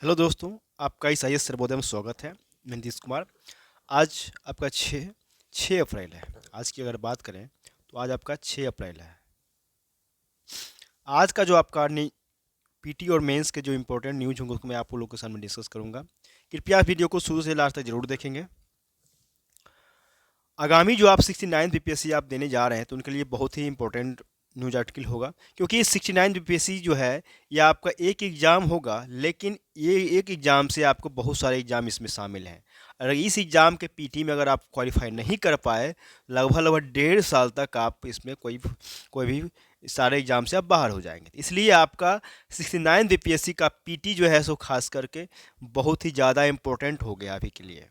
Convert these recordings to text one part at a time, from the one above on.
Hello दोस्तों, आपका इस आई सर्वोदय में स्वागत है। मैं नीतीश कुमार। आज आपका 6 अप्रैल है। आज की अगर बात करें तो आज आपका 6 अप्रैल है। आज का जो आपका पीटी और मेंस के जो इंपॉर्टेंट न्यूज़ होंगे उसको मैं आप लोगों के सामने डिस्कस करूंगा। कृपया वीडियो को शुरू से लास्ट तक जरूर देखेंगे। आगामी जो आप 69 बीपीएससी आप देने जा रहे हैं तो उनके लिए बहुत ही इंपॉर्टेंट न्यूज आर्टिकल होगा, क्योंकि 69 बीपीएससी जो है ये आपका एक एग्ज़ाम होगा, लेकिन ये एक एग्ज़ाम से आपको बहुत सारे एग्ज़ाम इसमें शामिल हैं। अगर इस एग्ज़ाम के पीटी में अगर आप क्वालिफाई नहीं कर पाए, लगभग लगभग 1.5 साल तक आप इसमें कोई भी सारे एग्ज़ाम से आप बाहर हो जाएंगे। इसलिए आपका 69 बीपीएससी का पीटी जो है सो खास करके बहुत ही ज़्यादा इम्पोर्टेंट हो गया अभी के लिए।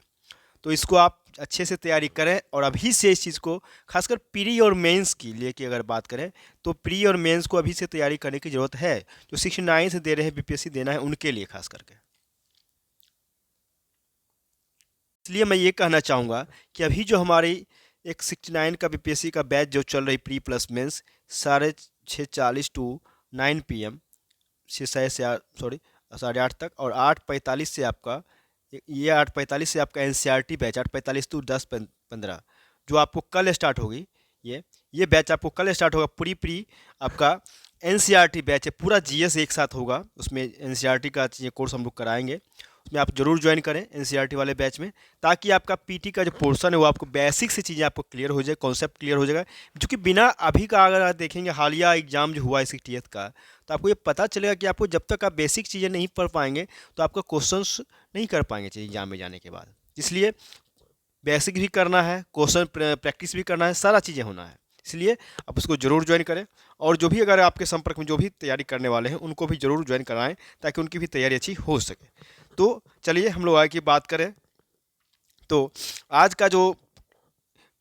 तो इसको आप अच्छे से तैयारी करें और अभी से इस चीज़ को खासकर प्री और मेंस की लेके अगर बात करें तो प्री और मेंस को अभी से तैयारी करने की ज़रूरत है। जो 69 से दे रहे हैं बीपीएससी देना है उनके लिए खास करके। इसलिए मैं ये कहना चाहूँगा कि अभी जो हमारी एक 69 का बीपीएससी का बैच जो चल रही pre plus mains 6:40 to 9 PM, 6 से 8, सॉरी 8:30 तक, और 8:45 से आपका ये 8:45 से आपका एनसीईआरटी बैच 8:45 टू 10:15 जो आपको कल स्टार्ट होगी। ये बैच आपको कल स्टार्ट होगा। पूरी प्री आपका एनसीईआरटी बैच है, पूरा जीएस एक साथ होगा। उसमें एनसीईआरटी का ये कोर्स हम लोग कराएंगे, उसमें आप जरूर ज्वाइन करें एनसीईआरटी वाले बैच में, ताकि आपका पीटी का जो पोर्शन है वो आपको बेसिक से चीज़ें आपको क्लियर हो जाए, कॉन्सेप्ट क्लियर हो जाएगा। जो कि बिना अभी का अगर आप देखेंगे हालिया एग्जाम जो हुआ है सीटीएस का, तो आपको ये पता चलेगा कि आपको जब तक आप बेसिक चीज़ें नहीं पढ़ पाएंगे तो आपका क्वेश्चंस नहीं कर पाएंगे चाहिए एग्जाम में जाने के बाद। इसलिए बेसिक भी करना है, क्वेश्चन प्रैक्टिस भी करना है, सारा चीज़ें होना है। इसलिए आप उसको ज़रूर ज्वाइन करें, और जो भी अगर आपके संपर्क में जो भी तैयारी करने वाले हैं उनको भी ज़रूर ज्वाइन कराएं, ताकि उनकी भी तैयारी अच्छी हो सके। तो चलिए हम लोग आगे की बात करें। तो आज का जो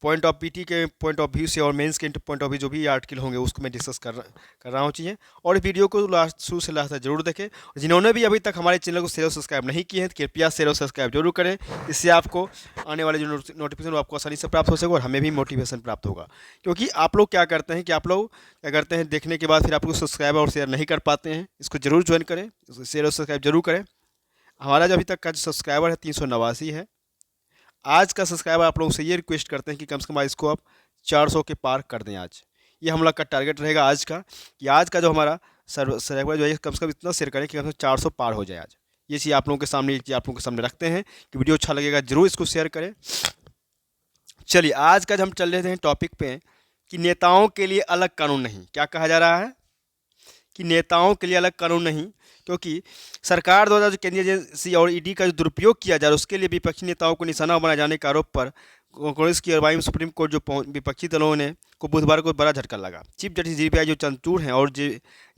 पॉइंट ऑफ पीटी के पॉइंट ऑफ व्यू से और मेंस के पॉइंट ऑफ व्यू जो भी आर्टिकल होंगे उसको मैं डिस्कस कर रहा हूँ चीज़ें। और वीडियो को लास्ट शुरू से लास्ट तक जरूर देखें। जिन्होंने भी अभी तक हमारे चैनल को शेयर और सब्सक्राइब नहीं किए हैं तो कृपया शेयर और सब्सक्राइब जरूर करें। इससे आपको आने वाले जो नोटिफिकेशन वो आपको आसानी से प्राप्त हो सके और हमें भी मोटिवेशन प्राप्त होगा। क्योंकि आप लोग क्या करते हैं कि आप लोग क्या करते हैं, देखने के बाद फिर आप लोग सब्सक्राइब और शेयर नहीं कर पाते हैं। इसको जरूर ज्वाइन करें, शेयर और सब्सक्राइब जरूर करें। हमारा जो अभी तक का जो सब्सक्राइबर है 389 है। आज का सब्सक्राइबर आप लोगों से ये रिक्वेस्ट करते हैं कि कम से कम इसको आप 400 के पार कर दें आज। ये हम लोग का टारगेट रहेगा आज का, कि आज का जो हमारा सब्सक्राइबर जो है कम से कम इतना शेयर करें कि कम से कम 400 पार हो जाए आज। ये चीज़ आप लोगों के सामने, आप लोगों के सामने रखते हैं कि वीडियो अच्छा लगेगा जरूर इसको शेयर करें। चलिए आज का हम चल रहे हैं टॉपिक पे कि नेताओं के लिए अलग कानून नहीं। क्या कहा जा रहा है कि नेताओं के लिए अलग कानून नहीं, क्योंकि सरकार द्वारा जो केंद्रीय एजेंसी और ईडी का जो दुरुपयोग किया जा रहा है उसके लिए विपक्षी नेताओं को निशाना बनाए जाने के आरोप पर कांग्रेस की अगुवाई में सुप्रीम कोर्ट जो विपक्षी दलों ने को बुधवार को बड़ा झटका लगा। चीफ जस्टिस जीबीआई जो चंद्रचूड़ हैं और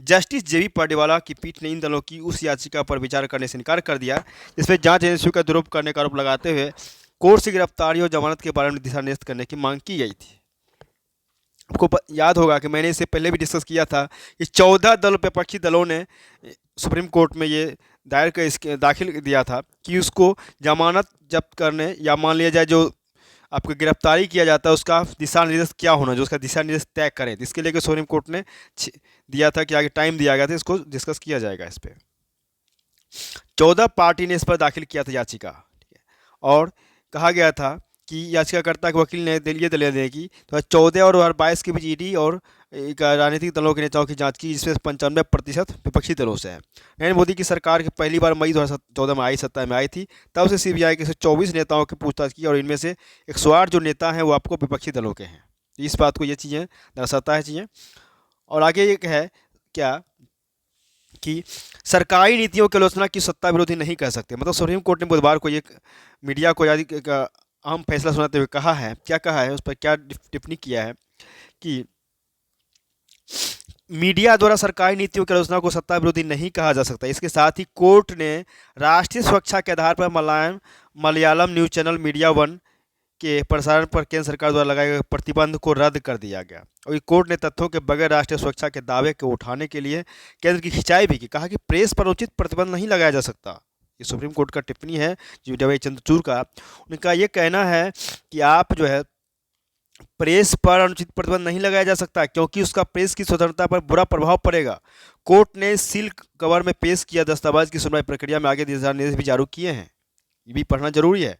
जस्टिस जेबी पार्डेवाला की पीठ ने इन दलों की उस याचिका पर विचार करने से इनकार कर दिया जिसमें जांच एजेंसियों का दुरुपयोग करने का आरोप लगाते हुए कोर्ट से गिरफ्तारी और जमानत के बारे में दिशा निर्देश करने की मांग की गई थी। आपको याद होगा कि मैंने इससे पहले भी डिस्कस किया था कि 14 विपक्षी दलों ने सुप्रीम कोर्ट में ये दाखिल दिया था कि उसको जमानत जब्त करने या मान लिया जाए जो आपको गिरफ्तारी किया जाता है उसका दिशा निर्देश क्या होना, जो उसका दिशा निर्देश तय करें। इसके लेकर सुप्रीम कोर्ट ने दिया था कि आगे टाइम दिया गया था, इसको डिस्कस किया जाएगा। इस पर 14 पार्टी ने इस पर दाखिल किया था याचिका, ठीक है। और कहा गया था कि याचिकाकर्ता के वकील ने ये दलील देने की तो 14 और 22 के बीच ईडी और राजनीतिक दलों के नेताओं की जांच की, जिसमें 95% विपक्षी दलों से है। नरेंद्र मोदी की सरकार की पहली बार मई 2014 में आई, सत्ता में आई थी। तब से सीबीआई के 124 नेताओं की पूछताछ की और इनमें से 108 जो नेता हैं वो आपको विपक्षी दलों के हैं। इस बात को ये चीज़ें दर्शाता है चीज़ें। और आगे एक है क्या कि सरकारी नीतियों की आलोचना की सत्ता विरोधी नहीं कह सकते। मतलब सुप्रीम कोर्ट ने बुधवार को ये मीडिया को अहम फैसला सुनाते हुए कहा है, क्या कहा है, उस पर क्या टिप्पणी किया है कि मीडिया द्वारा सरकारी नीतियों की आलोचना को सत्ता विरोधी नहीं कहा जा सकता। इसके साथ ही कोर्ट ने राष्ट्रीय सुरक्षा के आधार पर Malayalam news channel media one के प्रसारण पर केंद्र सरकार द्वारा लगाए गए प्रतिबंध को रद्द कर दिया गया। और कोर्ट ने तथ्यों के बगैर राष्ट्रीय सुरक्षा के दावे को उठाने के लिए केंद्र की खिंचाई भी की। कहा कि प्रेस पर उचित प्रतिबंध नहीं लगाया जा सकता। ये सुप्रीम कोर्ट का टिप्पणी है जी चंद्रचूड़ का। उनका ये कहना है कि आप जो है प्रेस पर अनुचित प्रतिबंध नहीं लगाया जा सकता क्योंकि उसका प्रेस की स्वतंत्रता पर बुरा प्रभाव पड़ेगा। कोर्ट ने सील कवर में पेश किया दस्तावेज की सुनवाई प्रक्रिया में आगे दिशा निर्देश भी जारी किए हैं। ये भी पढ़ना जरूरी है।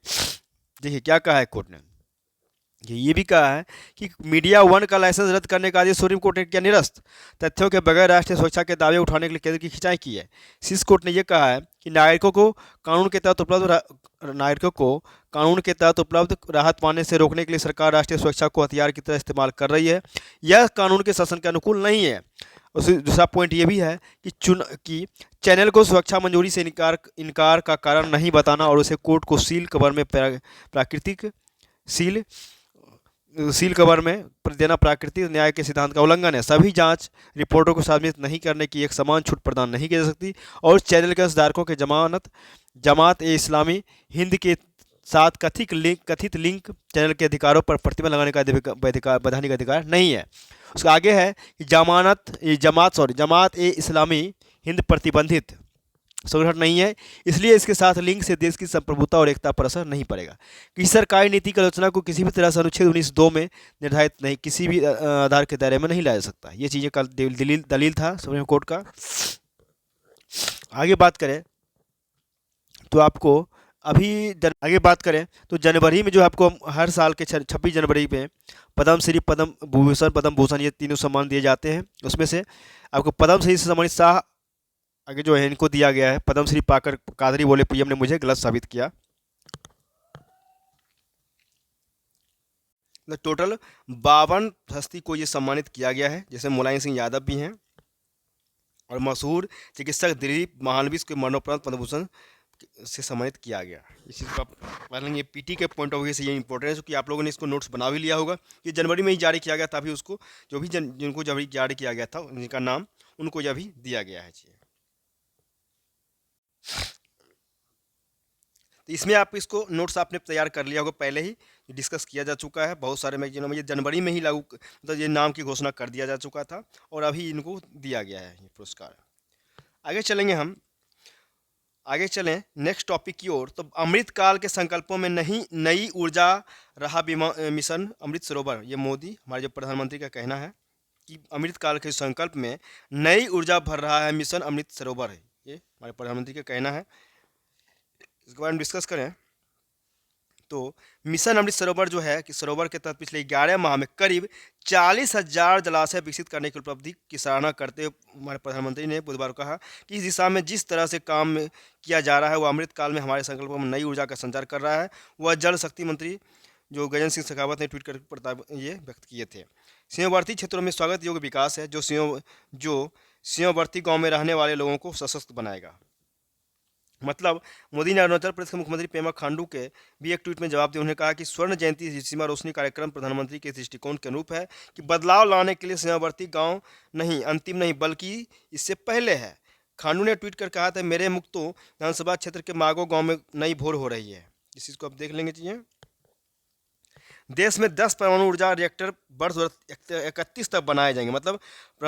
देखिए क्या कहा है कोर्ट ने, ये भी कहा है कि मीडिया वन का लाइसेंस रद्द करने का आदेश सुप्रीम कोर्ट ने किया निरस्त। तथ्यों के बगैर राष्ट्रीय सुरक्षा के दावे उठाने के लिए केंद्र की खिंचाई की है। शीर्ष कोर्ट ने यह कहा है कि नागरिकों को कानून के तहत उपलब्ध राहत पाने से रोकने के लिए सरकार राष्ट्रीय सुरक्षा को हथियार की तरह इस्तेमाल कर रही है। यह कानून के शासन के अनुकूल नहीं है। उसी दूसरा पॉइंट ये भी है कि चैनल को सुरक्षा मंजूरी से इनकार का कारण नहीं बताना और उसे कोर्ट को सील कवर में प्राकृतिक सील सील कवर में देना प्राकृतिक न्याय के सिद्धांत का उल्लंघन है। सभी जांच रिपोर्टों को सार्वजनिक नहीं करने की एक समान छूट प्रदान नहीं की जा सकती और चैनल के अंशधारकों के जमात ए इस्लामी हिंद के साथ कथित लिंक चैनल के अधिकारों पर प्रतिबंध लगाने का वैधानिक अधिकार नहीं है। उसका आगे है कि जमात ए इस्लामी हिंद प्रतिबंधित संगठन नहीं है, इसलिए इसके साथ लिंक से देश की संप्रभुता और एकता पर असर नहीं पड़ेगा। किसी सरकारी नीति की आलोचना को किसी भी तरह से अनुच्छेद 19(2) में निर्धारित नहीं किसी भी आधार के दायरे में नहीं लाया जा सकता। ये चीज़ें का दलील था सुप्रीम कोर्ट का। आगे बात करें तो आपको आगे बात करें तो जनवरी में जो आपको हर साल के 26 जनवरी में पद्मश्री, पद्म भूषण, पद्म भूषण ये तीनों सम्मान दिए जाते हैं। उसमें से आपको पद्मश्री से सम्मानित शाह आगे जो है इनको दिया गया है। पद्मश्री पाकर कादरी बोले पीएम ने मुझे गलत साबित किया। टोटल 52 हस्ती को ये सम्मानित किया गया है, जैसे मुलायम सिंह यादव भी हैं और मशहूर चिकित्सक दिलीप महालविस के मरणोपरांत पद्म भूषण से सम्मानित किया गया। इस चीज़ को आप मान लेंगे। पीटी के पॉइंट ऑफ व्यू से ये इंपॉर्टेंट है क्योंकि आप लोगों ने इसको नोट्स बना भी लिया होगा। ये जनवरी में ही जारी किया गया था, अभी उसको जो भी जिनको जब जारी किया गया था उनका नाम उनको यह भी दिया गया है। तो इसमें आप इसको नोट्स आपने तैयार कर लिया होगा, पहले ही डिस्कस किया जा चुका है। बहुत सारे मैगजीनों में ये जनवरी में ही लागू मतलब ये नाम की घोषणा कर दिया जा चुका था और अभी इनको दिया गया है ये पुरस्कार। आगे चलेंगे हम, आगे चलें नेक्स्ट टॉपिक की ओर। तो अमृतकाल के संकल्पों में नई ऊर्जा रहा मिशन अमृत सरोवर। ये मोदी हमारे जो प्रधानमंत्री का कहना है कि अमृतकाल के संकल्प में नई ऊर्जा भर रहा है मिशन अमृत सरोवर है। ये हमारे प्रधानमंत्री का कहना है। इसके बारे में डिस्कस करें तो मिशन अमृत सरोवर जो है कि सरोवर के तहत पिछले 11 माह में करीब 40,000 जलाशय विकसित करने की उपलब्धि की सराहना करते हुए हमारे प्रधानमंत्री ने बुधवार को कहा कि इस दिशा में जिस तरह से काम किया जा रहा है वह अमृतकाल में हमारे संकल्पों में नई ऊर्जा का संचार कर रहा है। वह जल शक्ति मंत्री जो गजेंद्र सिंह शेखावत ने ट्वीट कर प्रताप ये व्यक्त किए थे। सीमावर्ती क्षेत्रों में स्वागत योग्य विकास है जो सीमावर्ती गाँव में रहने वाले लोगों को सशक्त बनाएगा। मतलब मोदी ने अरुणाचल प्रदेश के मुख्यमंत्री पेमा खांडू के भी एक ट्वीट में जवाब दिया। उन्होंने कहा कि स्वर्ण जयंती सीमा रोशनी कार्यक्रम प्रधानमंत्री के दृष्टिकोण के अनुरूप है कि बदलाव लाने के लिए सीमावर्ती गांव नहीं अंतिम नहीं बल्कि इससे पहले है। खांडू ने ट्वीट कर कहा था मेरे मुक्तो विधानसभा क्षेत्र के मागो गाँव में नई भोर हो रही है। इस चीज़ को आप देख लेंगे चाहिए। देश में 10 परमाणु ऊर्जा रिएक्टर वर्ष 2031 तक बनाए जाएंगे। मतलब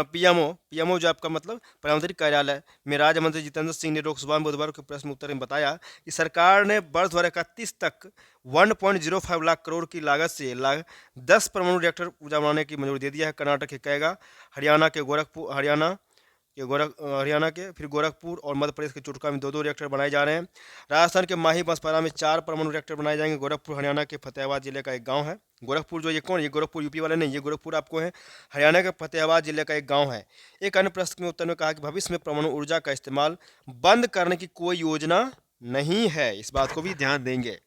पीएमओ जो आपका मतलब प्रधानमंत्री कार्यालय में राज्य मंत्री जितेंद्र सिंह ने लोकसभा में बुधवार के प्रश्न उत्तर में बताया कि सरकार ने वर्ष 2031 तक 1.05 लाख करोड़ की लागत से 10 परमाणु रिएक्टर ऊर्जा बनाने की मंजूरी दे दिया है। कर्नाटक के कैगा, हरियाणा के फिर गोरखपुर और मध्य प्रदेश के चुटका में 2-2 रिएक्टर बनाए जा रहे हैं। राजस्थान के माही बांसवाड़ा में 4 परमाणु रिएक्टर बनाए जाएंगे। गोरखपुर हरियाणा के फतेहाबाद जिले का एक गांव है। गोरखपुर जो ये कौन, ये गोरखपुर यूपी वाले नहीं, ये गोरखपुर आपको है हरियाणा के फतेहाबाद जिले का एक गाँव है। एक अन्य प्रश्न में उत्तर में कहा कि भविष्य में परमाणु ऊर्जा का इस्तेमाल बंद करने की कोई योजना नहीं है। इस बात को भी ध्यान देंगे।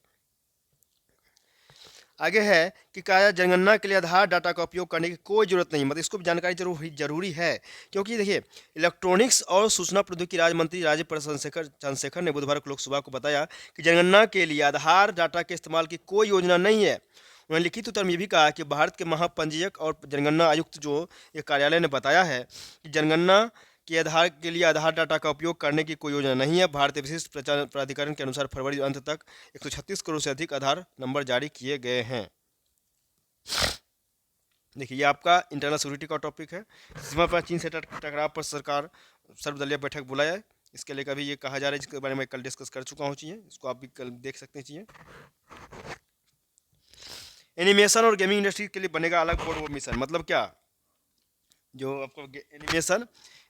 आगे है कि कहा जनगणना के लिए आधार डाटा का उपयोग करने की कोई ज़रूरत नहीं। मतलब इसको भी जानकारी जरूरी है क्योंकि देखिए इलेक्ट्रॉनिक्स और सूचना प्रौद्योगिकी राज्य मंत्री राजीव प्रताप चंद्रशेखर ने बुधवार को लोकसभा को बताया कि जनगणना के लिए आधार डाटा के इस्तेमाल की कोई योजना नहीं है। उन्होंने लिखित उत्तर में ये भी कहा कि भारत के महापंजीयक और जनगणना आयुक्त जो ये कार्यालय ने बताया है कि जनगणना के आधार के लिए आधार डाटा का उपयोग करने की कोई योजना नहीं है। भारतीय विशिष्ट प्राधिकरण के अनुसार फरवरी अंत तक 136 करोड़ से अधिक आधार नंबर जारी किए गए हैं। देखिए ये आपका इंटरनल सिक्योरिटी का टॉपिक है। सीमा पर चीन से टकराव पर सरकार सर्वदलीय बैठक बुलाया है। इसके लिए कभी ये कहा जा रहा है जिसके बारे में कल डिस्कस कर चुका हूँ। चाहिए इसको आप भी कल देख सकते हैं। चाहिए एनिमेशन और गेमिंग इंडस्ट्री के लिए बनेगा अलग बोर्ड वो मिशन, मतलब क्या, जो आपको एनिमेशन,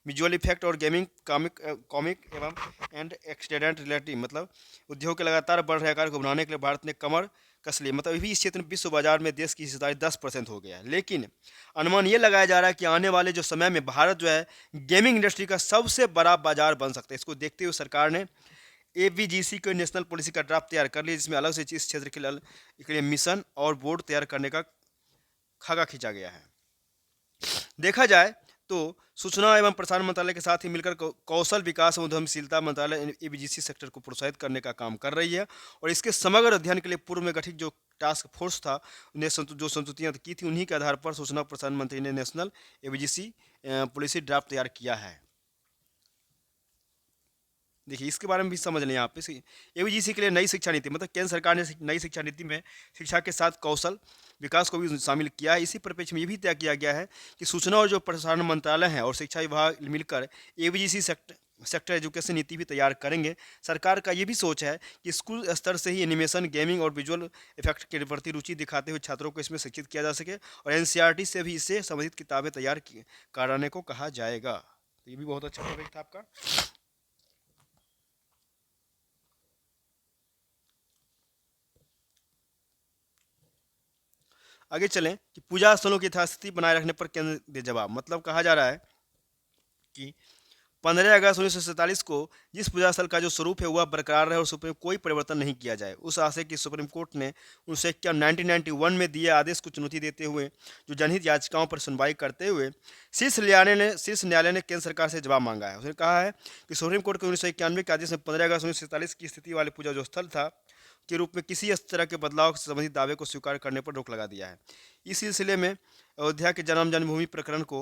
विजुअल इफेक्ट और गेमिंग कॉमिक कॉमिक एवं एंड एक्सटेंडेड रियलिटी, मतलब उद्योग के लगातार बढ़ रहे आकार को बनाने के लिए भारत ने कमर कस ली, मतलब अभी इस क्षेत्र में विश्व बाजार में देश की हिस्सेदारी 10% हो गया है। लेकिन अनुमान ये लगाया जा रहा है कि आने वाले जो समय में भारत जो है गेमिंग इंडस्ट्री का सबसे बड़ा बाजार बन सकता है। इसको देखते हुए सरकार ने एवीजीसी को नेशनल पॉलिसी का ड्राफ्ट तैयार कर लिया, जिसमें अलग से इस क्षेत्र के लिए मिशन और बोर्ड तैयार करने का खाका खींचा गया है। देखा जाए तो सूचना एवं प्रसारण मंत्रालय के साथ ही मिलकर कौशल विकास एवं उद्यमशीलता मंत्रालय एबीजीसी सेक्टर को प्रोत्साहित करने का काम कर रही है, और इसके समग्र अध्ययन के लिए पूर्व में गठित जो टास्क फोर्स था उन्हें जो संस्तुतियां की थी, उन्हीं के आधार पर सूचना प्रसारण मंत्री ने नेशनल एबीजीसी पॉलिसी ड्राफ्ट तैयार किया है। देखिए इसके बारे में भी समझ लें आप। इसी एबीजीसी के लिए नई शिक्षा नीति, मतलब केंद्र सरकार ने नई शिक्षा नीति में शिक्षा के साथ कौशल विकास को भी शामिल किया है। इसी परिप्रेक्ष्य में ये भी तय किया गया है कि सूचना और जो प्रसारण मंत्रालय है और शिक्षा विभाग मिलकर एबीजीसी सेक्टर एजुकेशन नीति भी तैयार करेंगे। सरकार का ये भी सोच है कि स्कूल स्तर से ही एनिमेशन, गेमिंग और विजुअल इफेक्ट के प्रति रुचि दिखाते हुए छात्रों को इसमें शिक्षित किया जा सके, और एनसीईआरटी से भी इससे संबंधित किताबें तैयार कराने को कहा जाएगा। तो ये भी बहुत अच्छा टॉपिक था आपका। आगे चलें कि पूजा स्थलों की यथास्थिति बनाए रखने पर केंद्र दे जवाब, मतलब कहा जा रहा है कि 15 अगस्त 1947 को जिस पूजा स्थल का जो स्वरूप है वह बरकरार रहे और उसमें कोई परिवर्तन नहीं किया जाए, उस आशय की सुप्रीम कोर्ट ने 1991 में दिए आदेश को चुनौती देते हुए जो जनहित याचिकाओं पर सुनवाई करते हुए शीर्ष न्यायालय ने केंद्र सरकार से जवाब मांगा है। उसने कहा है कि सुप्रीम कोर्ट के 1991 के आदेश में 15 अगस्त 1947 की स्थिति वाले पूजा जो स्थल था के रूप में किसी इस तरह के बदलाव से संबंधित दावे को स्वीकार करने पर रोक लगा दिया है। इस सिलसिले में अयोध्या के जन्मभूमि प्रकरण को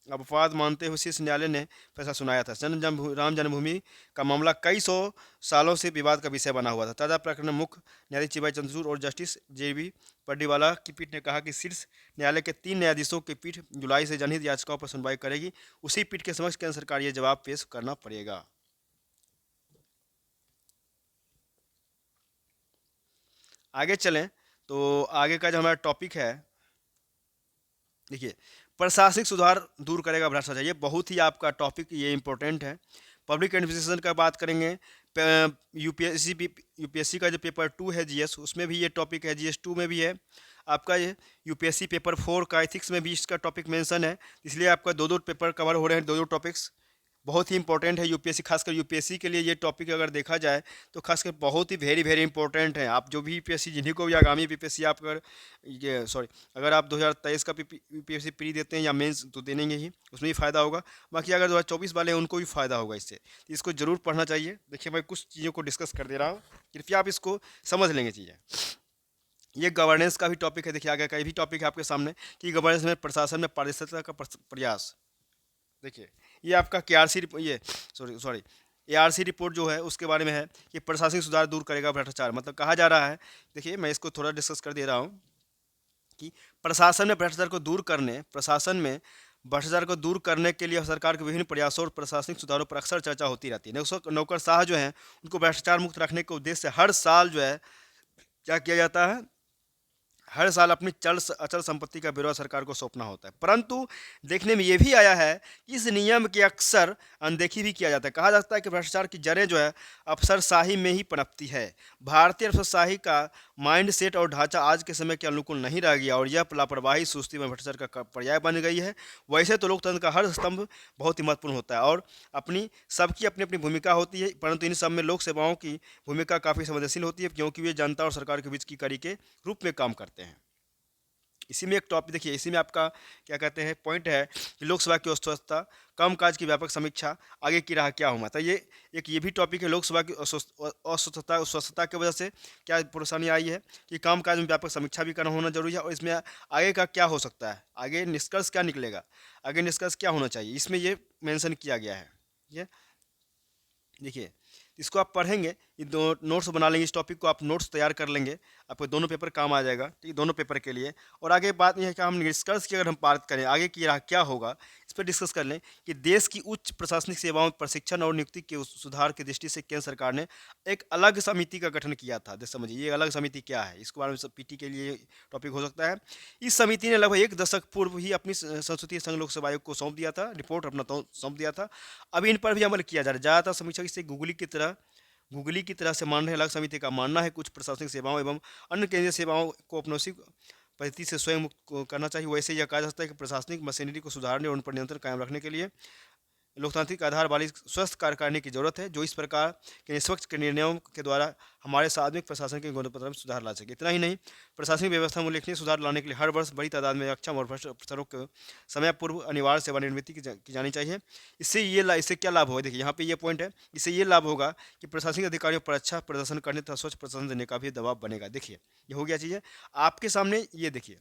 अपवाद मानते हुए शीर्ष न्यायालय ने फैसला सुनाया था। राम जन्मभूमि का मामला कई सौ सालों से विवाद का विषय बना हुआ था। ताज़ा प्रकरण में मुख्य न्यायाधीश चिबाई चंद्रचूड़ और जस्टिस जेबी पड्डीवाला की पीठ ने कहा कि शीर्ष न्यायालय के 3 न्यायाधीशों की पीठ जुलाई से जनहित याचिकाओं पर सुनवाई करेगी। उसी पीठ के समक्ष केंद्र सरकार ये जवाब पेश करना पड़ेगा। आगे चलें तो आगे का जो हमारा टॉपिक है, देखिए प्रशासनिक सुधार दूर करेगा भ्रष्टाचार। ये बहुत ही आपका टॉपिक ये इंपॉर्टेंट है। पब्लिक एडमिनिस्ट्रेशन का बात करेंगे। यूपीएससी का जो पेपर 2 है जीएस, उसमें भी ये टॉपिक है। जीएस 2 में भी है आपका ये। यूपीएससी पेपर 4 का एथिक्स में भी इसका टॉपिक मेंशन है। इसलिए आपका दो पेपर कवर हो रहे हैं, दो टॉपिक्स बहुत ही इंपॉर्टेंट है यूपीएससी, खासकर यूपीएससी के लिए ये टॉपिक अगर देखा जाए तो खासकर बहुत ही वेरी वेरी इंपॉर्टेंट है। आप जो भी यूपीएससी, जिन्हीं को भी आगामी यूपीएससी आप अगर ये सॉरी अगर आप 2023 का यूपीएससी प्री देते हैं या मेंस तो देने ही, उसमें भी फ़ायदा होगा। बाकी अगर 2024 वाले हैं उनको भी फ़ायदा होगा इससे, तो इसको ज़रूर पढ़ना चाहिए। देखिए मैं कुछ चीज़ों को डिस्कस कर दे रहा हूँ, कृपया आप इसको समझ लेंगे चीज़ें। ये गवर्नेंस का भी टॉपिक है। देखिए आगे का भी टॉपिक है आपके सामने कि गवर्नेंस में प्रशासन में पारदर्शिता का प्रयास। देखिए ये आपका केआरसी ये सॉरी एआरसी रिपोर्ट जो है उसके बारे में है कि प्रशासनिक सुधार दूर करेगा भ्रष्टाचार। मतलब कहा जा रहा है, देखिए मैं इसको थोड़ा डिस्कस कर दे रहा हूँ कि प्रशासन में भ्रष्टाचार को दूर करने के लिए सरकार के विभिन्न प्रयासों और प्रशासनिक सुधारों पर अक्सर चर्चा होती रहती है। नौकरशाह जो हैं उनको भ्रष्टाचार मुक्त रखने के उद्देश्य से हर साल जो है क्या किया जाता है, हर साल अपनी अचल संपत्ति का ब्यौरा सरकार को सौंपना होता है। परंतु देखने में ये भी आया है कि इस नियम की अक्सर अनदेखी भी किया जाता है। कहा जाता है कि भ्रष्टाचार की जड़ें जो है अफसरशाही में ही पनपती है। भारतीय अफसरशाही का माइंड सेट और ढांचा आज के समय के अनुकूल नहीं रह गया और यह लापरवाही सुस्ती में भ्रष्टाचार का पर्याय बन गई है। वैसे तो लोकतंत्र का हर स्तंभ बहुत ही महत्वपूर्ण होता है और सबकी अपनी अपनी भूमिका होती है, परंतु इन सब में लोक सेवाओं की भूमिका काफ़ी संवेदनशील होती है, क्योंकि वे जनता और सरकार के बीच की कड़ी के रूप में काम करते हैं। इसी में एक टॉपिक देखिए, इसी में आपका क्या कहते हैं पॉइंट है कि लोकसभा की अस्वस्थता, कम काज की व्यापक समीक्षा, आगे की राह क्या होगा। तो ये भी टॉपिक है। लोकसभा की अस्वस्थता की वजह से क्या परेशानी आई है कि काम काज में व्यापक समीक्षा भी करना होना जरूरी है, और इसमें आगे का क्या हो सकता है, आगे निष्कर्ष क्या निकलेगा, आगे निष्कर्ष क्या होना चाहिए, इसमें ये मेंशन किया गया है। ठीक है, देखिए इसको आप पढ़ेंगे, ये दो नोट्स बना लेंगे, इस टॉपिक को आप नोट्स तैयार कर लेंगे, आपको दोनों पेपर काम आ जाएगा, ठीक है, दोनों पेपर के लिए। और आगे बात यह है कि हम निष्कर्ष की अगर हम बात करें आगे की राह क्या होगा, इस पर डिस्कस कर लें कि देश की उच्च प्रशासनिक सेवाओं में प्रशिक्षण और नियुक्ति के सुधार की दृष्टि से केंद्र सरकार ने एक अलग समिति का गठन किया था। देख समझिए ये अलग समिति क्या है, इसके बारे में सब पीटी के लिए टॉपिक हो सकता है। इस समिति ने लगभग एक दशक पूर्व ही अपनी संसदीय संघ लोक सेवा आयोग को सौंप दिया था, रिपोर्ट अपना सौंप दिया था। अब इन पर भी अमल किया जा रहा है। ज़्यादातर समीक्षक इसे गूगली की तरह से मान रहे। अलग समिति का मानना है कुछ प्रशासनिक सेवाओं एवं अन्य केंद्रीय सेवाओं को औपनिवेशिक पद्धति से स्वयं मुक्त करना चाहिए। वैसे यह कहा जा सकता है कि प्रशासनिक मशीनरी को सुधारने और उन पर नियंत्रण कायम रखने के लिए लोकतांत्रिक आधार वाली स्वस्थ कार्यकारिणी की जरूरत है, जो इस प्रकार के निष्पक्ष के निर्णयों के द्वारा हमारे सार्वजनिक प्रशासन के गुणवत्ता में सुधार ला सके। इतना ही नहीं, प्रशासनिक व्यवस्था में उल्लेखनीय सुधार लाने के लिए हर वर्ष बड़ी तादाद में अक्षम और भ्रष्ट अफसरों को समय पूर्व अनिवार्य सेवानिवृत्ति की जानी चाहिए। इससे क्या लाभ होगा, देखिए यहाँ पे ये पॉइंट है। इससे ये लाभ होगा कि प्रशासनिक अधिकारियों पर अच्छा प्रदर्शन करने तथा स्वच्छ प्रशासन देने का भी दबाव बनेगा। देखिए ये हो गया चीज़ें आपके सामने। ये देखिए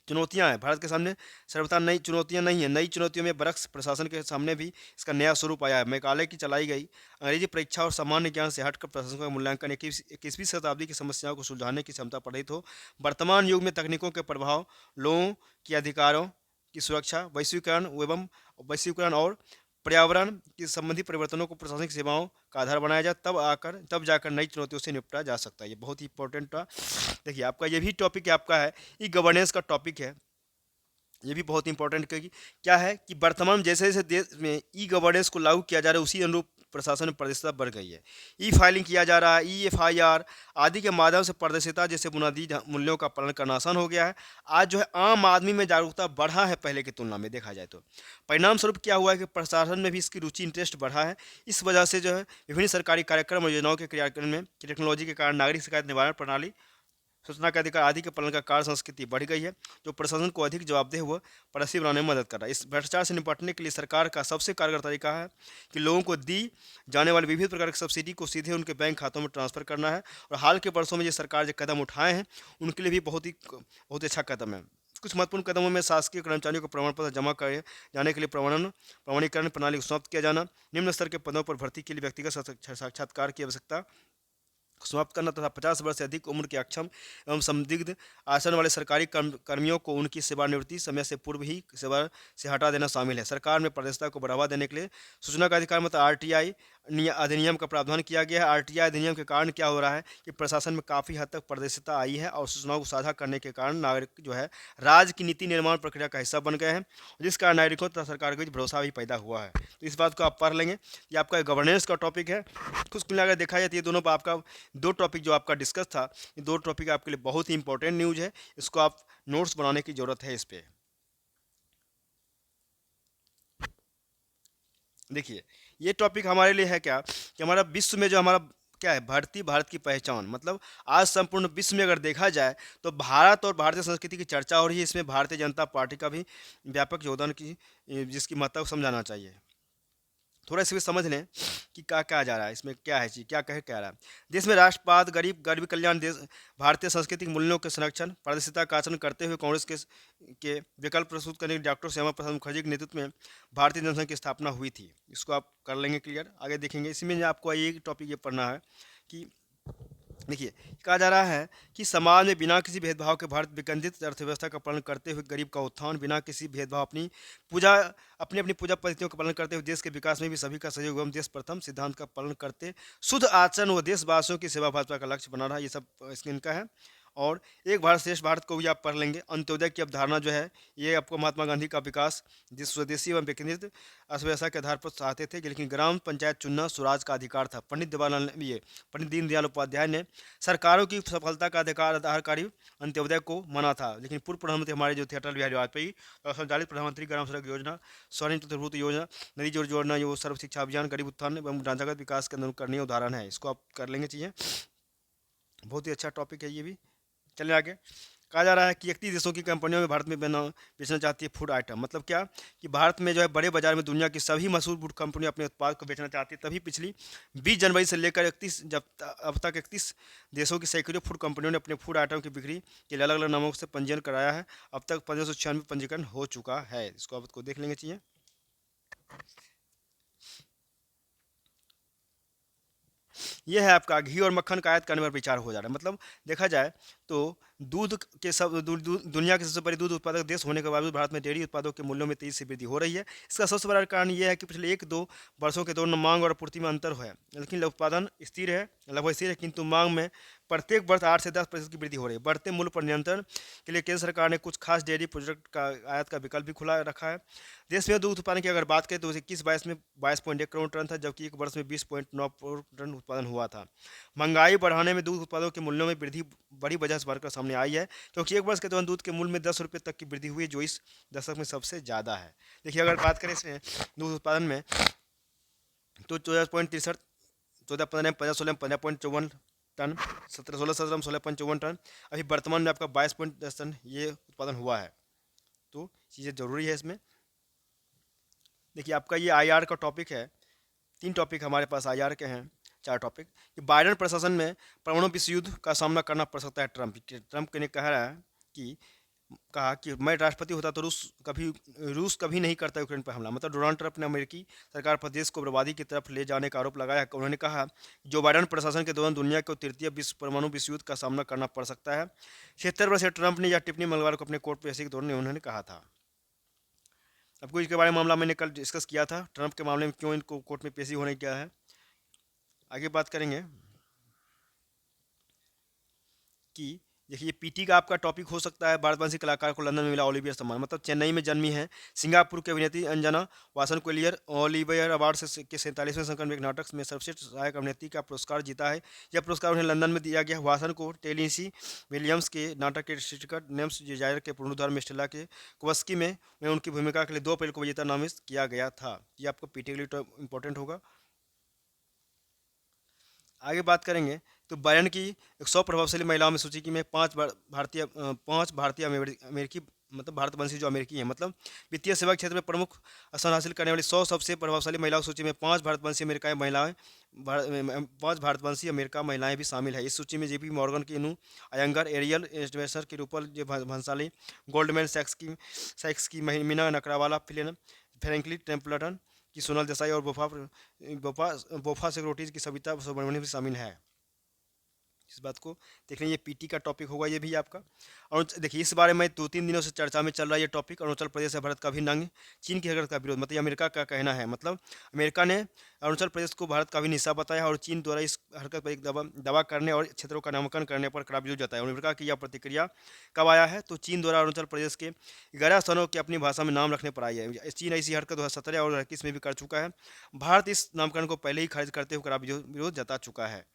चुनौतियां हैं भारत के सामने, सर्वथा नई चुनौतियां नहीं है। नई चुनौतियों में बरक्स प्रशासन के सामने भी इसका नया स्वरूप आया है। मेघालय की चलाई गई अंग्रेजी परीक्षा और सामान्य ज्ञान से हटकर प्रशासन का मूल्यांकन 21वीं शताब्दी की समस्याओं को सुलझाने की क्षमता पर रहित हो। वर्तमान युग में तकनीकों के प्रभाव, लोगों के अधिकारों की सुरक्षा, वैश्वीकरण और पर्यावरण के संबंधी परिवर्तनों को प्रशासनिक सेवाओं का आधार बनाया जाए, तब जाकर नई चुनौतियों से निपटा जा सकता है। ये बहुत ही इंपॉर्टेंट था। देखिए आपका ये भी टॉपिक है, आपका है ई गवर्नेंस का टॉपिक है। ये भी बहुत इंपॉर्टेंट क्योंकि क्या है कि वर्तमान में जैसे जैसे देश में ई गवर्नेंस को लागू किया जा रहा है उसी अनुरूप प्रशासन में पारदर्शिता बढ़ गई है। ई फाइलिंग किया जा रहा है, EFIR आदि के माध्यम से पारदर्शिता जैसे बुनियादी मूल्यों का पालन करना आसान हो गया है। आज जो है आम आदमी में जागरूकता बढ़ा है पहले की तुलना में देखा जाए तो। परिणाम स्वरूप क्या हुआ है कि प्रशासन में भी इसकी रुचि इंटरेस्ट बढ़ा है। इस वजह से जो है विभिन्न सरकारी कार्यक्रम और योजनाओं के क्रियान्वयन में टेक्नोलॉजी के कारण नागरिक शिकायत निवारण प्रणाली, सूचना का अधिकार आदि के पालन का कार्य संस्कृति बढ़ गई है, जो प्रशासन को अधिक जवाबदेह व पारदर्शी बनाने में मदद कर रहा है। इस भ्रष्टाचार से निपटने के लिए सरकार का सबसे कारगर तरीका है कि लोगों को दी जाने वाली विभिन्न प्रकार की सब्सिडी को सीधे उनके बैंक खातों में ट्रांसफर करना है। और हाल के वर्षों में जो सरकार जो कदम उठाए हैं उनके लिए भी बहुत अच्छा कदम है। कुछ महत्वपूर्ण कदमों में शासकीय कर्मचारियों को प्रमाण पत्र जमा करे जाने के लिए प्रमाणीकरण प्रणाली को समाप्त किया जाना, निम्न स्तर के पदों पर भर्ती के लिए व्यक्तिगत साक्षात्कार की आवश्यकता समाप्त करना तथा 50 वर्ष से अधिक उम्र के अक्षम एवं संदिग्ध आचरण वाले सरकारी कर्मियों को उनकी सेवानिवृत्ति समय से पूर्व ही सेवा से हटा देना शामिल है। सरकार में पारदर्शिता को बढ़ावा देने के लिए सूचना का अधिकार मतलब RTI अधिनियम का प्रावधान किया गया है। RTI अधिनियम के कारण क्या हो रहा है कि प्रशासन में काफ़ी हद तक पारदर्शिता आई है और सूचनाओं को साझा करने के कारण नागरिक जो है राज्य की नीति निर्माण प्रक्रिया का हिस्सा बन गए हैं, जिस कारण नागरिकों तथा सरकार के बीच भरोसा भी पैदा हुआ है। तो इस बात को आप पढ़ लेंगे। ये आपका गवर्नेंस का टॉपिक है। कुछ मिलाकर देखा जाए तो ये दोनों आपका दो टॉपिक जो आपका डिस्कस था, ये दो टॉपिक आपके लिए बहुत ही इंपॉर्टेंट न्यूज़ है। इसको आप नोट्स बनाने की ज़रूरत है इस पर। देखिए ये टॉपिक हमारे लिए है क्या कि हमारा विश्व में जो हमारा क्या है भारत की पहचान, मतलब आज संपूर्ण विश्व में अगर देखा जाए तो भारत और भारतीय संस्कृति की चर्चा हो रही है। इसमें भारतीय जनता पार्टी का भी व्यापक योगदान की जिसकी महत्ता को समझाना चाहिए। थोड़ा इसमें समझ लें कि क्या कहा जा रहा है, इसमें क्या है चीज क्या रहा है। देश में राष्ट्रवाद, गरीब कल्याण, देश भारतीय सांस्कृतिक मूल्यों के संरक्षण, पारदर्शिता का आचरण करते हुए कांग्रेस के विकल्प प्रस्तुत करने के डॉक्टर श्यामा प्रसाद मुखर्जी के नेतृत्व में भारतीय जनसंघ की स्थापना हुई थी। इसको आप कर लेंगे क्लियर, आगे देखेंगे। इसमें आपको एक टॉपिक ये पढ़ना है कि देखिए कहा जा रहा है कि समाज में बिना किसी भेदभाव के भारत विकेंद्रित अर्थव्यवस्था का पालन करते हुए गरीब का उत्थान, बिना किसी भेदभाव पूजा अपनी अपनी पूजा पद्धतियों का पालन करते हुए देश के विकास में भी सभी का सहयोग एवं देश प्रथम सिद्धांत का पालन करते शुद्ध आचरण व देशवासियों की सेवा भाजपा का लक्ष्य बना रहा है। ये सब इनका है। और एक भारत श्रेष्ठ भारत को भी आप पढ़ लेंगे। अंत्योदय की अवधारणा जो है ये आपको महात्मा गांधी का विकास जिस स्वदेशी एवं विकेंद्रित अर्थव्यवस्था के आधार पर चाहते थे, लेकिन ग्राम पंचायत चुनना स्वराज का अधिकार था। पंडित दीनदयाल उपाध्याय ने सरकारों की सफलता का आधारकारी अंत्योदय को माना था, लेकिन पूर्व प्रधानमंत्री हमारे जो थे अटल बिहारी वाजपेयी और संचालित प्रधानमंत्री ग्राम सड़क योजना, स्वर्ण चतुर्भुज योजना, नदी जोड़ योजना, जो सर्व शिक्षा अभियान, गरीब उत्थान एवं ढांचागत विकास के अनुकरणीय उदाहरण है। इसको आप कर लेंगे चीज़ें। बहुत ही अच्छा टॉपिक है ये भी। चलिए आगे। कहा जा रहा है कि 31 देशों की कंपनियों में भारत में बेचना चाहती है फूड आइटम। मतलब क्या कि भारत में जो है बड़े बाजार में दुनिया की सभी मशहूर फूड कंपनियां अपने उत्पाद को बेचना चाहती है। तभी पिछली 20 जनवरी से लेकर 31 जब अब तक 31 देशों की सैकड़ों फूड कंपनियों ने अपने फूड आइटम की बिक्री के लिए अलग अलग नामों से पंजीयन कराया है। अब तक 1596 पंजीकरण हो चुका है। इसको आपको देख लेंगे चाहिए। ये है आपका घी और मक्खन का आयात करने पर विचार हो जा रहा है। मतलब देखा जाए तो दूध के सब दुनिया के सबसे बड़े दूध उत्पादक देश होने के बावजूद भारत में डेयरी उत्पादों के मूल्यों में तेजी से वृद्धि हो रही है। इसका सबसे बड़ा कारण यह है कि पिछले 1-2 वर्षों के दौरान मांग और आपूर्ति में अंतर है, लेकिन उत्पादन स्थिर है, लगभग स्थिर है, किंतु मांग में प्रत्येक वर्ष 8 से 10% की वृद्धि हो रही है। बढ़ते मूल्य पर नियंत्रण के लिए केंद्र सरकार ने कुछ खास डेयरी प्रोजेक्ट का आयात का विकल्प भी खुला रखा है। देश में दूध उत्पादन की अगर बात करें तो 21-22 में 22.1 करोड़ टन था, जबकि एक वर्ष में 20.9 करोड़ टन उत्पादन हुआ था। महंगाई बढ़ाने में दूध उत्पादों के मूल्यों में वृद्धि बड़ी वजह से बढ़कर सामने आई है, क्योंकि एक वर्ष के दौरान दूध के मूल्य में 10 रुपये तक की वृद्धि हुई, जो इस दशक में सबसे ज़्यादा है। देखिए अगर बात करें इसमें दूध उत्पादन में तो 14.63, 14-15 में 15-16 में 15.54 टन, 17-16 में 16.54 टन, अभी वर्तमान में आपका 22.10 टन ये उत्पादन हुआ है। तो चीज़ें ज़रूरी है इसमें। देखिए आपका ये आईआर का टॉपिक है, 3 टॉपिक हमारे पास आईआर के हैं, 4 टॉपिक। कि बाइडेन प्रशासन में परमाणु विश्व युद्ध का सामना करना पड़ सकता है ट्रंप ने कहा कि मैं राष्ट्रपति होता तो रूस कभी नहीं करता यूक्रेन पर हमला। मतलब डोनाल्ड ट्रंप ने अमेरिकी सरकार पर देश को बर्बादी की तरफ ले जाने का आरोप लगाया। उन्होंने कहा जो बाइडेन प्रशासन के दौरान दुनिया को तृतीय परमाणु विश्व युद्ध का सामना करना पड़ सकता है। 76 वर्षीय ट्रंप ने यह टिप्पणी मंगलवार को अपने कोर्ट पेशी के दौरान उन्होंने कहा था। आपको इसके बारे में मामला मैंने कल डिस्कस किया था, ट्रंप के मामले में क्यों इनको कोर्ट में पेशी होने क्या है। आगे बात करेंगे कि देखिए पीटी का आपका टॉपिक हो सकता है, भारतवंशी कलाकार को लंदन में मिला ओलिवियर सम्मान। मतलब चेन्नई में जन्मी है सिंगापुर की अभिनेत्री अंजना वासनकुलियर ओलिवियर अवार्ड के 47वें संस्करण में एक नाटक में सर्वश्रेष्ठ सहायक अभिनेत्री का पुरस्कार जीता है। यह पुरस्कार उन्हें लंदन में दिया गया। वासन को टेनिसी विलियम्स के नाटक के टिकट नेम्स डिजायर के पुनरुद्धार में स्टेला के कुवस्की में उनकी भूमिका के लिए 2 अप्रैल को विजेता नामित किया गया था। ये आपको पीटी के लिए इंपॉर्टेंट होगा। आगे बात करेंगे तो बायरन की 100 प्रभावशाली महिलाओं में सूची की में 5 भारतीय अमेरिकी मतलब भारतवंशी जो अमेरिकी हैं, मतलब वित्तीय सेवा क्षेत्र में प्रमुख स्थान हासिल करने वाली 100 सबसे प्रभावशाली महिलाओं की सूची में 5 भारतवंशी अमेरिका महिलाएं भी शामिल है। इस सूची में जेपी मॉर्गन की नू अयंगर, एरियल एस्टेवेसर की रूपल जे भंसाली, गोल्डमैन सैक्स की मीना नकरावाला, फ्रैंकलिन टेम्पल्टन की सोनल देसाई और बोफा सिक्योरिटीज की सविता सुब्रमण्यम भी शामिल है। इस बात को देख लें, ये पीटी का टॉपिक होगा ये भी आपका। और देखिए इस बारे में 2-3 दिनों से चर्चा में चल रहा है ये टॉपिक। अरुणाचल प्रदेश है भारत का अभिन्न अंग, चीन की हरकत का विरोध। मतलब अमेरिका का कहना है, मतलब अमेरिका ने अरुणाचल प्रदेश को भारत का भी हिस्सा बताया और चीन द्वारा इस हरकत पर एक दवा करने और क्षेत्रों का नामकरण करने पर कड़ा विरोध जताया। अमेरिका की यह प्रतिक्रिया कब आया है तो चीन द्वारा अरुणाचल प्रदेश के 11 स्थानों के अपनी भाषा में नाम रखने पर आई है। चीन ऐसी हरकत 2017 और 2021 में भी कर चुका है। भारत इस नामकरण को पहले ही खारिज करते हुए कड़ा विरोध जता चुका है।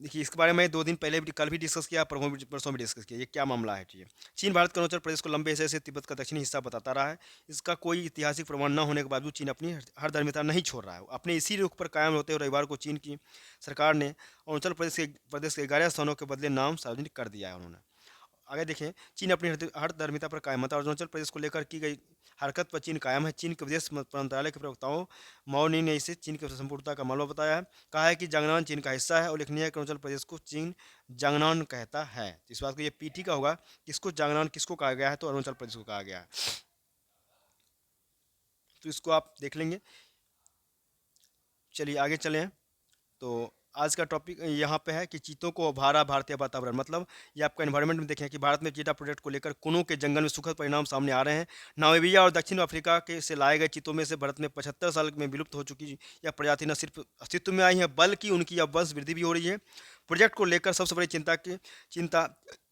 देखिए इसके बारे में 2 दिन पहले भी कल भी डिस्कस किया, परसों भी डिस्कस किया। ये क्या मामला है ठीक है। चीन भारत के अरुणाचल प्रदेश को लंबे हिस्से से तिब्बत का दक्षिणी हिस्सा बताता रहा है। इसका कोई ऐतिहासिक प्रमाण न होने के बावजूद चीन अपनी हर धर्मिता नहीं छोड़ रहा है। अपने इसी रुख पर कायम होते हुए रविवार को चीन की सरकार ने अरुणाचल प्रदेश के 11 स्थानों के बदले नाम सार्वजनिक कर दिया है उन्होंने। आगे देखें, चीन अपनी हर धर्मिता पर कायम है। अरुणाचल प्रदेश को लेकर की गई हरकत पर चीन कायम है। चीन के विदेश मंत्रालय के प्रवक्ताओं मौनी ने इसे चीन की संपूर्णता का मामला बताया है। कहा है कि जांगनान चीन का हिस्सा है और उल्लेखनीय है कि अरुणाचल प्रदेश को चीन जांगनान कहता है। इस बात को ये पीटी का होगा, किसको जांगनान किसको कहा गया है तो अरुणाचल प्रदेश को कहा गया है। तो इसको आप देख लेंगे। चलिए आगे चलें। तो आज का टॉपिक यहाँ पे है कि चीतों को उभारा भारतीय वातावरण। मतलब ये आपका एनवायरनमेंट में देखें कि भारत में चीता प्रोजेक्ट को लेकर कुनों के जंगल में सुखद परिणाम सामने आ रहे हैं। नामीबिया और दक्षिण अफ्रीका के से लाए गए चीतों में से भारत में 75 साल में विलुप्त हो चुकी यह प्रजाति न सिर्फ अस्तित्व में आई है बल्कि उनकी अब वंश वृद्धि भी हो रही है। प्रोजेक्ट को लेकर सबसे बड़ी चिंता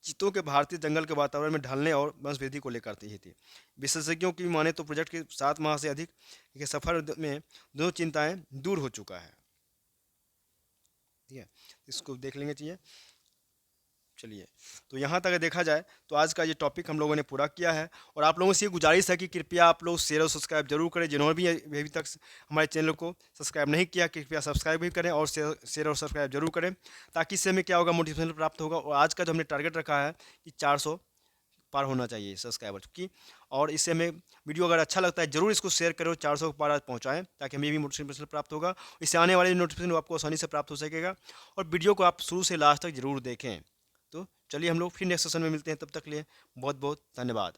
चीतों के भारतीय जंगल के वातावरण में ढलने और वंश वृद्धि को लेकर थी। विशेषज्ञों की माने तो प्रोजेक्ट के 7 माह से अधिक के सफर में दोनों चिंताएं दूर हो चुका है। ठीक है, इसको देख लेंगे चाहिए। चलिए तो यहाँ तक देखा जाए तो आज का ये टॉपिक हम लोगों ने पूरा किया है और आप लोगों से ये गुजारिश है कि कृपया आप लोग शेयर और सब्सक्राइब जरूर करें। जिन्होंने भी अभी तक हमारे चैनल को सब्सक्राइब नहीं किया कृपया सब्सक्राइब भी करें और शेयर और सब्सक्राइब जरूर करें, ताकि इससे हमें क्या होगा, मोटिवेशन प्राप्त होगा। और आज का जो हमने टारगेट रखा है कि 400 पार होना चाहिए सब्सक्राइबर की। और इससे हमें वीडियो अगर अच्छा लगता है जरूर इसको शेयर करो, 400 पार आज पहुँचाएँ, ताकि हमें भी मोटिवेशन प्राप्त होगा। इससे आने वाले नोटिफिकेशन आपको आसानी से प्राप्त हो सकेगा। और वीडियो को आप शुरू से लास्ट तक जरूर देखें। तो चलिए हम लोग फिर नेक्स्ट सेशन में मिलते हैं, तब तक लिए बहुत बहुत धन्यवाद।